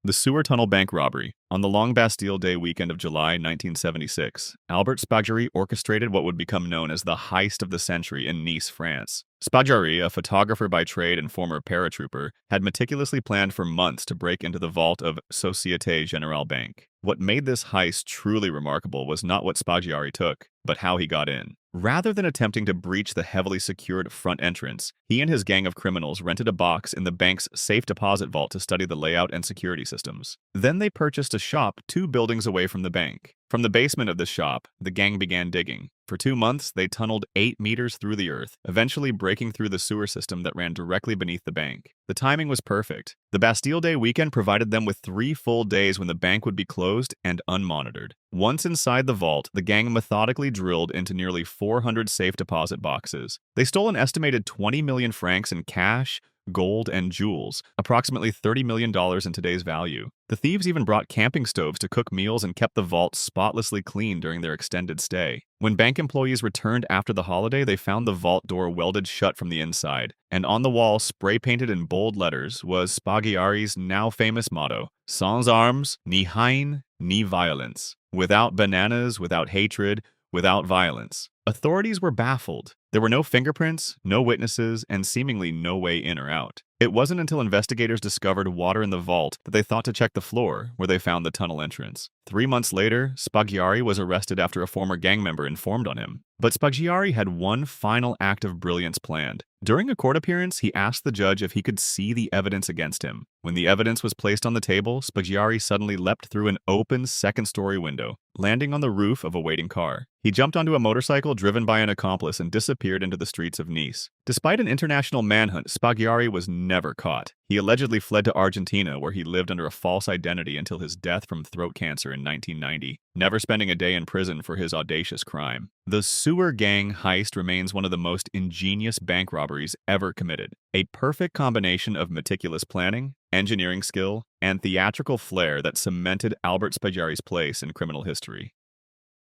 The Sewer Tunnel Bank Robbery. On the long Bastille Day weekend of July 1976, Albert Spaggiari orchestrated what would become known as the Heist of the Century in Nice, France. Spaggiari, a photographer by trade and former paratrooper, had meticulously planned for months to break into the vault of Société Générale Bank. What made this heist truly remarkable was not what Spaggiari took, but how he got in. Rather than attempting to breach the heavily secured front entrance, he and his gang of criminals rented a box in the bank's safe deposit vault to study the layout and security systems. Then they purchased a shop 2 buildings away from the bank. From the basement of the shop, the gang began digging. For 2 months, they tunneled 8 meters through the earth, eventually breaking through the sewer system that ran directly beneath the bank. The timing was perfect. The Bastille Day weekend provided them with 3 full days when the bank would be closed and unmonitored. Once inside the vault, the gang methodically drilled into nearly 400 safe deposit boxes. They stole an estimated 20 million francs in cash, gold, and jewels, approximately $30 million in today's value. The thieves even brought camping stoves to cook meals and kept the vault spotlessly clean during their extended stay. When bank employees returned after the holiday, they found the vault door welded shut from the inside, and on the wall, spray-painted in bold letters, was Spaggiari's now famous motto, Sans armes, ni haine, ni violence. Without bananas, without hatred, without violence. Authorities were baffled. There were no fingerprints, no witnesses, and seemingly no way in or out. It wasn't until investigators discovered water in the vault that they thought to check the floor, where they found the tunnel entrance. 3 months later, Spaggiari was arrested after a former gang member informed on him. But Spaggiari had one final act of brilliance planned. During a court appearance, he asked the judge if he could see the evidence against him. When the evidence was placed on the table, Spaggiari suddenly leapt through an open second-story window, landing on the roof of a waiting car. He jumped onto a motorcycle driven by an accomplice and disappeared into the streets of Nice. Despite an international manhunt, Spaggiari was never caught. He allegedly fled to Argentina, where he lived under a false identity until his death from throat cancer in 1990, never spending a day in prison for his audacious crime. The sewer gang heist remains one of the most ingenious bank robberies ever committed. A perfect combination of meticulous planning, engineering skill, and theatrical flair that cemented Albert Spaggiari's place in criminal history.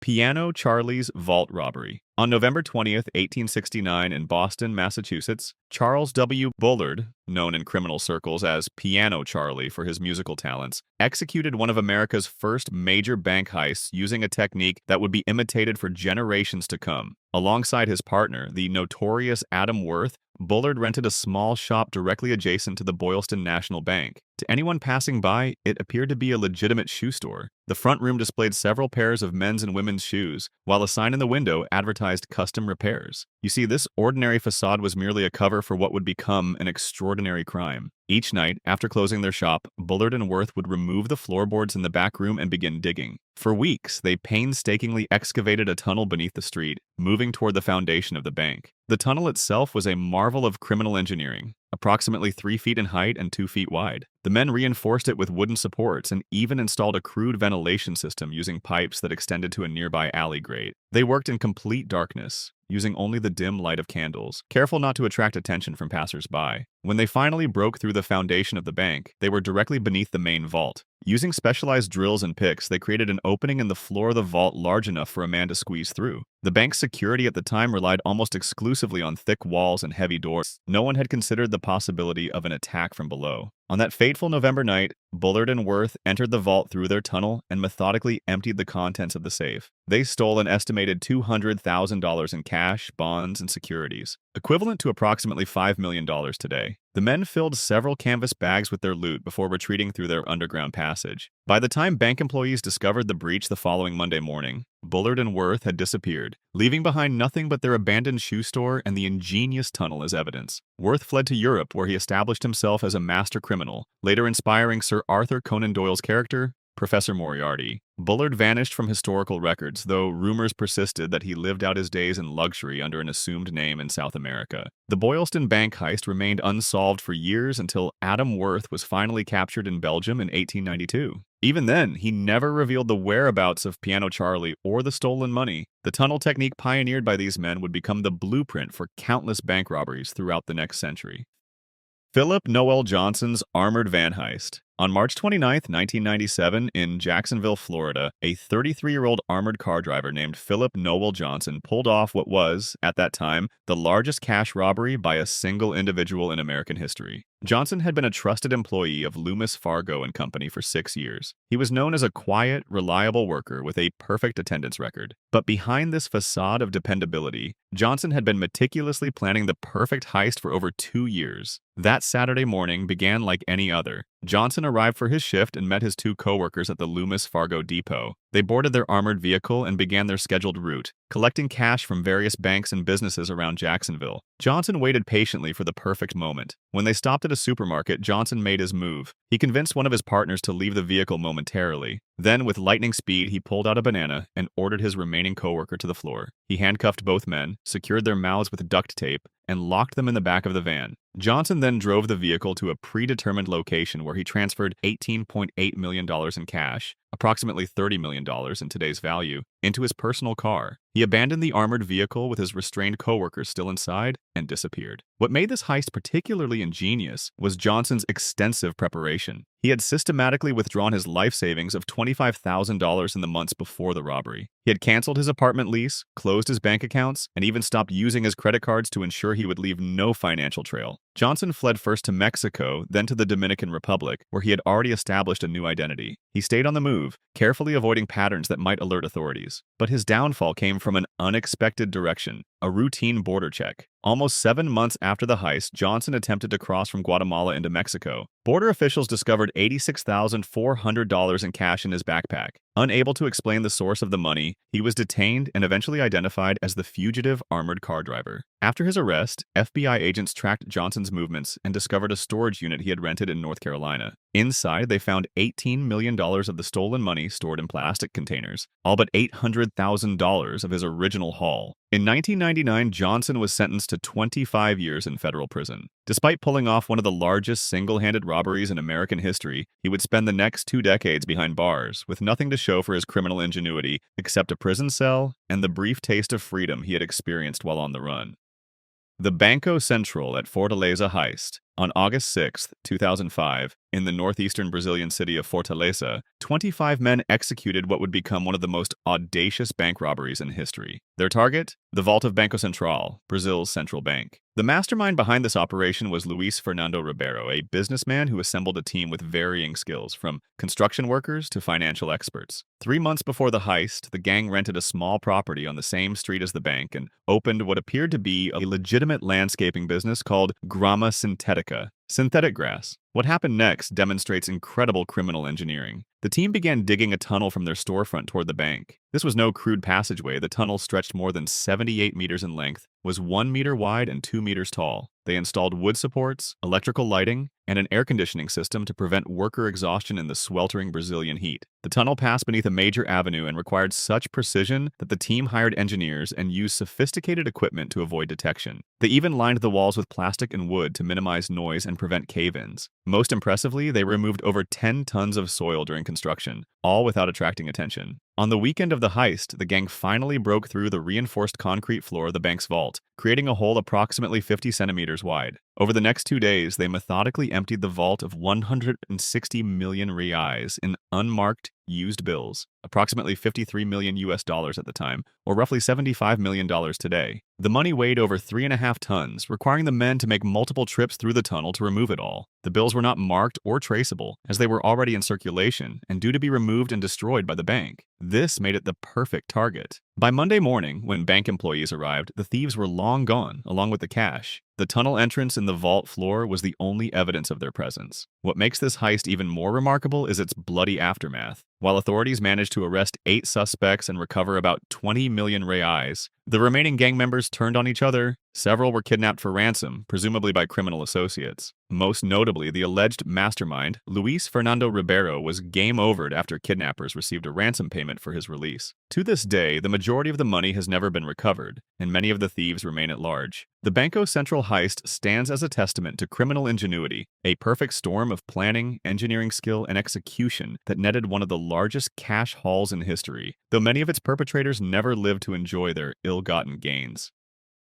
Piano Charley's Vault Robbery. On November 20th, 1869, in Boston, Massachusetts, Charles W. Bullard, known in criminal circles as Piano Charley for his musical talents, executed one of America's first major bank heists using a technique that would be imitated for generations to come. Alongside his partner, the notorious Adam Worth, Bullard rented a small shop directly adjacent to the Boylston National Bank. To anyone passing by, it appeared to be a legitimate shoe store. The front room displayed several pairs of men's and women's shoes, while a sign in the window advertised custom repairs. You see, this ordinary facade was merely a cover for what would become an extraordinary crime. Each night, after closing their shop, Bullard and Worth would remove the floorboards in the back room and begin digging. For weeks, they painstakingly excavated a tunnel beneath the street, moving toward the foundation of the bank. The tunnel itself was a marvel of criminal engineering, approximately 3 feet in height and 2 feet wide. The men reinforced it with wooden supports and even installed a crude ventilation system using pipes that extended to a nearby alley grate. They worked in complete darkness, using only the dim light of candles, careful not to attract attention from passers-by. When they finally broke through the foundation of the bank, they were directly beneath the main vault. Using specialized drills and picks, they created an opening in the floor of the vault large enough for a man to squeeze through. The bank's security at the time relied almost exclusively on thick walls and heavy doors. No one had considered the possibility of an attack from below. On that fateful November night, Bullard and Worth entered the vault through their tunnel and methodically emptied the contents of the safe. They stole an estimated $200,000 in cash, bonds, and securities, equivalent to approximately $5 million today. The men filled several canvas bags with their loot before retreating through their underground passage. By the time bank employees discovered the breach the following Monday morning, Bullard and Worth had disappeared, leaving behind nothing but their abandoned shoe store and the ingenious tunnel as evidence. Worth fled to Europe, where he established himself as a master criminal, later inspiring Sir Arthur Conan Doyle's character, Professor Moriarty. Bullard vanished from historical records, though rumors persisted that he lived out his days in luxury under an assumed name in South America. The Boylston Bank heist remained unsolved for years until Adam Worth was finally captured in Belgium in 1892. Even then, he never revealed the whereabouts of Piano Charley or the stolen money. The tunnel technique pioneered by these men would become the blueprint for countless bank robberies throughout the next century. Philip Noel Johnson's Armored Van Heist. On March 29, 1997, in Jacksonville, Florida, a 33-year-old armored car driver named Philip Noel Johnson pulled off what was, at that time, the largest cash robbery by a single individual in American history. Johnson had been a trusted employee of Loomis Fargo and Company for 6 years. He was known as a quiet, reliable worker with a perfect attendance record. But behind this facade of dependability, Johnson had been meticulously planning the perfect heist for over 2 years. That Saturday morning began like any other. Johnson arrived for his shift and met his 2 coworkers at the Loomis Fargo depot. They boarded their armored vehicle and began their scheduled route, collecting cash from various banks and businesses around Jacksonville. Johnson waited patiently for the perfect moment. When they stopped at a supermarket, Johnson made his move. He convinced one of his partners to leave the vehicle momentarily. Then, with lightning speed, he pulled out a banana and ordered his remaining coworker to the floor. He handcuffed both men, secured their mouths with duct tape, and locked them in the back of the van. Johnson then drove the vehicle to a predetermined location where he transferred $18.8 million in cash, approximately $30 million in today's value, into his personal car. He abandoned the armored vehicle with his restrained coworkers still inside and disappeared. What made this heist particularly ingenious was Johnson's extensive preparation. He had systematically withdrawn his life savings of $25,000 in the months before the robbery. He had canceled his apartment lease, closed his bank accounts, and even stopped using his credit cards to ensure he would leave no financial trail. Johnson fled first to Mexico, then to the Dominican Republic, where he had already established a new identity. He stayed on the move, carefully avoiding patterns that might alert authorities. But his downfall came from an unexpected direction, a routine border check. Almost 7 months after the heist, Johnson attempted to cross from Guatemala into Mexico. Border officials discovered $86,400 in cash in his backpack. Unable to explain the source of the money, he was detained and eventually identified as the fugitive armored car driver. After his arrest, FBI agents tracked Johnson's movements and discovered a storage unit he had rented in North Carolina. Inside, they found $18 million of the stolen money stored in plastic containers, all but $800,000 of his original haul. In 1999, Johnson was sentenced to 25 years in federal prison. Despite pulling off one of the largest single-handed robberies in American history, he would spend the next 2 decades behind bars, with nothing to show for his criminal ingenuity except a prison cell and the brief taste of freedom he had experienced while on the run. The Banco Cebtral at Fortaleza heist. On August 6, 2005, in the northeastern Brazilian city of Fortaleza, 25 men executed what would become one of the most audacious bank robberies in history. Their target? The vault of Banco Cebtral, Brazil's central bank. The mastermind behind this operation was Luis Fernando Ribeiro, a businessman who assembled a team with varying skills, from construction workers to financial experts. 3 months before the heist, the gang rented a small property on the same street as the bank and opened what appeared to be a legitimate landscaping business called Grama Sintética, synthetic grass. What happened next demonstrates incredible criminal engineering. The team began digging a tunnel from their storefront toward the bank. This was no crude passageway. The tunnel stretched more than 78 meters in length, was 1 meter wide and 2 meters tall. They installed wood supports, electrical lighting, and an air conditioning system to prevent worker exhaustion in the sweltering Brazilian heat. The tunnel passed beneath a major avenue and required such precision that the team hired engineers and used sophisticated equipment to avoid detection. They even lined the walls with plastic and wood to minimize noise and prevent cave-ins. Most impressively, they removed over 10 tons of soil during construction, all without attracting attention. On the weekend of the heist, the gang finally broke through the reinforced concrete floor of the bank's vault, creating a hole approximately 50 centimeters wide. Over the next 2 days, they methodically emptied the vault of 160 million reais in unmarked, used bills, approximately $53 million at the time, or roughly $75 million today. The money weighed over 3.5 tons, requiring the men to make multiple trips through the tunnel to remove it all. The bills were not marked or traceable, as they were already in circulation and due to be removed and destroyed by the bank. This made it the perfect target. By Monday morning, when bank employees arrived, the thieves were long gone, along with the cash. The tunnel entrance in the vault floor was the only evidence of their presence. What makes this heist even more remarkable is its bloody aftermath. While authorities managed to arrest 8 suspects and recover about 20 million reais, the remaining gang members turned on each other. Several were kidnapped for ransom, presumably by criminal associates. Most notably, the alleged mastermind, Luis Fernando Ribeiro, was game-overed after kidnappers received a ransom payment for his release. To this day, the majority of the money has never been recovered, and many of the thieves remain at large. The Banco Cebtral heist stands as a testament to criminal ingenuity, a perfect storm of planning, engineering skill, and execution that netted one of the largest cash hauls in history, though many of its perpetrators never lived to enjoy their ill-gotten gains.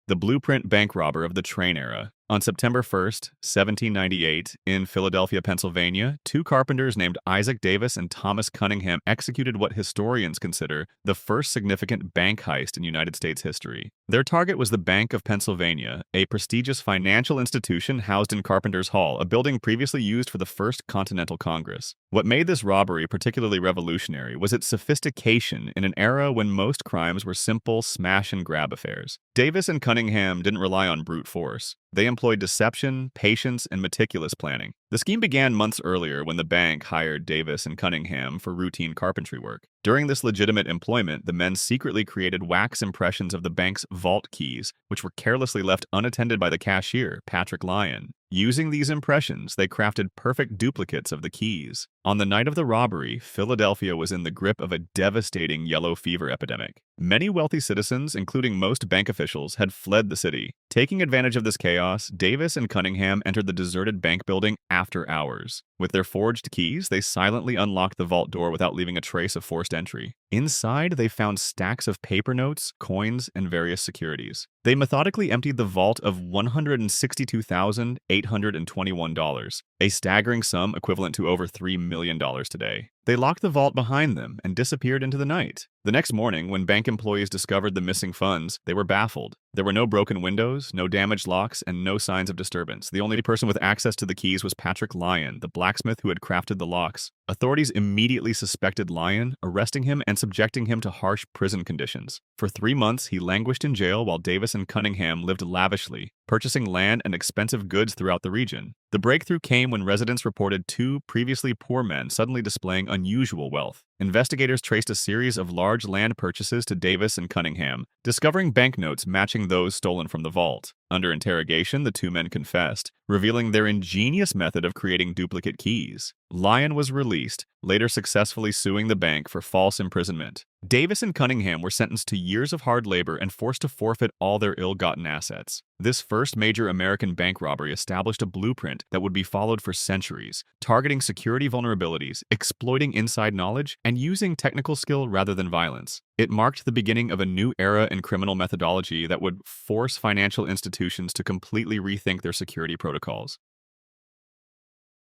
The blueprint bank robber of the train era. On September 1st, 1798, in Philadelphia, Pennsylvania, two carpenters named Isaac Davis and Thomas Cunningham executed what historians consider the first significant bank heist in United States history. Their target was the Bank of Pennsylvania, a prestigious financial institution housed in Carpenter's Hall, a building previously used for the First Continental Congress. What made this robbery particularly revolutionary was its sophistication in an era when most crimes were simple smash-and-grab affairs. Davis and Cunningham didn't rely on brute force. They employed deception, patience, and meticulous planning. The scheme began months earlier when the bank hired Davis and Cunningham for routine carpentry work. During this legitimate employment, the men secretly created wax impressions of the bank's vault keys, which were carelessly left unattended by the cashier, Patrick Lyon. Using these impressions, they crafted perfect duplicates of the keys. On the night of the robbery, Philadelphia was in the grip of a devastating yellow fever epidemic. Many wealthy citizens, including most bank officials, had fled the city. Taking advantage of this chaos, Davis and Cunningham entered the deserted bank building after hours. With their forged keys, they silently unlocked the vault door without leaving a trace of forced entry. Inside, they found stacks of paper notes, coins, and various securities. They methodically emptied the vault of $162,821, a staggering sum equivalent to over $3 million today. They locked the vault behind them and disappeared into the night. The next morning, when bank employees discovered the missing funds, they were baffled. There were no broken windows, no damaged locks, and no signs of disturbance. The only person with access to the keys was Patrick Lyon, the blacksmith who had crafted the locks. Authorities immediately suspected Lyon, arresting him and subjecting him to harsh prison conditions. For 3 months, he languished in jail while Davis and Cunningham lived lavishly, purchasing land and expensive goods throughout the region. The breakthrough came when residents reported two previously poor men suddenly displaying unusual wealth. Investigators traced a series of large land purchases to Davis and Cunningham, discovering banknotes matching those stolen from the vault. Under interrogation, the two men confessed, revealing their ingenious method of creating duplicate keys. Lyon was released, later successfully suing the bank for false imprisonment. Davis and Cunningham were sentenced to years of hard labor and forced to forfeit all their ill-gotten assets. This first major American bank robbery established a blueprint that would be followed for centuries, targeting security vulnerabilities, exploiting inside knowledge, and using technical skill rather than violence. It marked the beginning of a new era in criminal methodology that would force financial institutions to completely rethink their security protocols.